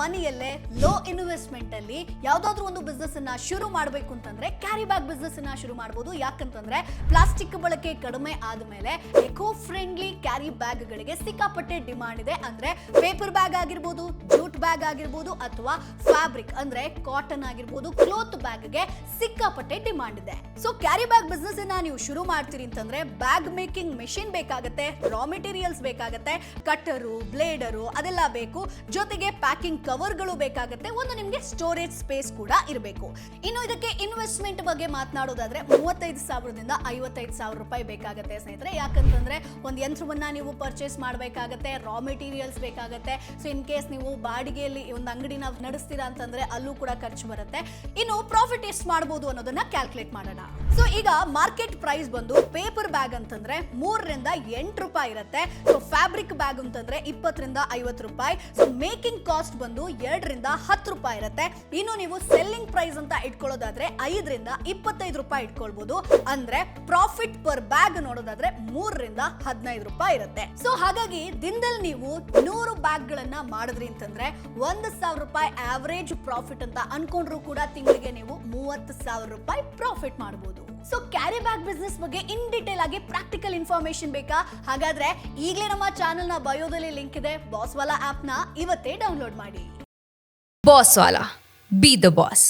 ಮನೆಯಲ್ಲೇ low investment ಅಲ್ಲಿ ಯಾವ್ದಾದ್ರು ಒಂದು ಬಿಸ್ನೆಸ್ ಅನ್ನ ಶುರು ಮಾಡಬೇಕು ಅಂತಂದ್ರೆ ಕ್ಯಾರಿ ಬ್ಯಾಗ್ ಬಿಸ್ನೆಸ್ ಅನ್ನ ಶುರು ಮಾಡಬಹುದು. ಯಾಕಂತಂದ್ರೆ ಪ್ಲಾಸ್ಟಿಕ್ ಬಳಕೆ ಕಡಿಮೆ ಆದ್ಮೇಲೆ ಎಕೋ ಫ್ರೆಂಡ್ಲಿ ಕ್ಯಾರಿ ಬ್ಯಾಗ್ ಗಳಿಗೆ ಸಿಕ್ಕಾಪಟ್ಟೆ ಡಿಮಾಂಡ್ ಇದೆ. ಅಂದ್ರೆ ಪೇಪರ್ ಬ್ಯಾಗ್ ಆಗಿರ್ಬೋದು, ಜೂಟ್ ಬ್ಯಾಗ್ ಆಗಿರ್ಬೋದು, ಅಥವಾ ಫ್ಯಾಬ್ರಿಕ್ ಅಂದ್ರೆ ಕಾಟನ್ ಆಗಿರ್ಬೋದು, ಕ್ಲೋತ್ ಬ್ಯಾಗ್ ಗೆ ಸಿಕ್ಕಾಪಟ್ಟೆ ಡಿಮಾಂಡ್ ಇದೆ. ಸೊ ಕ್ಯಾರಿ ಬ್ಯಾಗ್ ಬಿಸ್ನೆಸ್ ಅನ್ನ ನೀವು ಶುರು ಮಾಡ್ತೀರಿ ಅಂತಂದ್ರೆ ಬ್ಯಾಗ್ ಮೇಕಿಂಗ್ ಮೆಷಿನ್ ಬೇಕಾಗತ್ತೆ, ರಾ ಮೆಟೀರಿಯಲ್ಸ್ ಬೇಕಾಗತ್ತೆ, ಕಟ್ಟರು, ಬ್ಲೇಡರು ಅದೆಲ್ಲ ಬೇಕು, ಜೊತೆಗೆ ಪ್ಯಾಕಿಂಗ್ ಕವರ್ಗಳು ಬೇಕಾಗುತ್ತೆ, ಒಂದು ನಿಮಗೆ ಸ್ಟೋರೇಜ್ ಸ್ಪೇಸ್ ಕೂಡ ಇರಬೇಕು. ಇನ್ನು ಇದಕ್ಕೆ ಇನ್ವೆಸ್ಟ್ಮೆಂಟ್ ಬಗ್ಗೆ ಮಾತನಾಡೋದಾದ್ರೆ 35,000ದಿಂದ 55,000 ರೂಪಾಯಿ ಬೇಕಾಗುತ್ತೆ ಸ್ನೇಹಿತರೆ. ಯಾಕಂತಂದ್ರೆ ಒಂದು ಯಂತ್ರವನ್ನ ನೀವು ಪರ್ಚೇಸ್ ಮಾಡಬೇಕಾಗತ್ತೆ, ರಾ ಮೆಟೀರಿಯಲ್ಸ್ ಬೇಕಾಗತ್ತೆ. ಸೊ ಇನ್ ಕೇಸ್ ನೀವು ಬಾಡಿಗೆಯಲ್ಲಿ ಒಂದು ಅಂಗಡಿನ ನಡೆಸ್ತೀರಾ ಅಂತಂದ್ರೆ ಅಲ್ಲೂ ಕೂಡ ಖರ್ಚು ಬರುತ್ತೆ. ಇನ್ನು ಪ್ರಾಫಿಟ್ ಎಷ್ಟು ಮಾಡಬಹುದು ಅನ್ನೋದನ್ನ ಕ್ಯಾಲ್ಕುಲೇಟ್ ಮಾಡೋಣ. ಸೊ ಈಗ ಮಾರ್ಕೆಟ್ ಪ್ರೈಸ್ ಬಂದು ಪೇಪರ್ ಬ್ಯಾಗ್ ಅಂತಂದ್ರೆ 3ರಿಂದ 8 ರೂಪಾಯಿ ಇರುತ್ತೆ. ಸೊ ಫ್ಯಾಬ್ರಿಕ್ ಬ್ಯಾಗ್ ಅಂತಂದ್ರೆ 20ರಿಂದ 50 ರೂಪಾಯಿ. ಸೊ ಮೇಕಿಂಗ್ ಕಾಸ್ಟ್ ಬಂದು 2ರಿಂದ 10 ರೂಪಾಯಿ ಇರುತ್ತೆ. ಇನ್ನು ನೀವು ಸೆಲ್ಲಿಂಗ್ ಪ್ರೈಸ್ ಅಂತ ಇಟ್ಕೊಳ್ಳೋದಾದ್ರೆ 5ರಿಂದ 25 ರೂಪಾಯಿ ಇಟ್ಕೊಳ್ಬಹುದು. ಅಂದ್ರೆ ಪ್ರಾಫಿಟ್ ಪರ್ ಬ್ಯಾಗ್ ನೋಡೋದಾದ್ರೆ 3ರಿಂದ 15 ರೂಪಾಯಿ ಇರುತ್ತೆ. ಸೊ ಹಾಗಾಗಿ ದಿನದಲ್ಲಿ ನೀವು 100 ಬ್ಯಾಗ್ ಗಳನ್ನ ಮಾಡಿದ್ರಿ ಅಂತಂದ್ರೆ 1,000 ರೂಪಾಯಿ ಆವರೇಜ್ ಪ್ರಾಫಿಟ್ ಅಂತ ಅನ್ಕೊಂಡ್ರು ಕೂಡ ತಿಂಗಳಿಗೆ ನೀವು 30,000 ರೂಪಾಯಿ ಪ್ರಾಫಿಟ್ ಮಾಡಬಹುದು. ಸೊ ಕ್ಯಾರಿ ಬ್ಯಾಗ್ ಬಿಸ್ನೆಸ್ ಬಗ್ಗೆ ಇನ್ ಡೀಟೇಲ್ ಆಗಿ ಪ್ರಾಕ್ಟಿಕಲ್ ಇನ್ಫಾರ್ಮೇಶನ್ ಬೇಕಾ? ಹಾಗಾದ್ರೆ ಈಗಲೇ ನಮ್ಮ ಚಾನೆಲ್ ನ ಬಯೋದಲ್ಲಿ ಲಿಂಕ್ ಇದೆ, ಬಾಸ್ ವಾಲಾ ಆಪ್ ನ ಇವತ್ತೇ ಡೌನ್ಲೋಡ್ ಮಾಡಿ. Boss Vala, B the boss.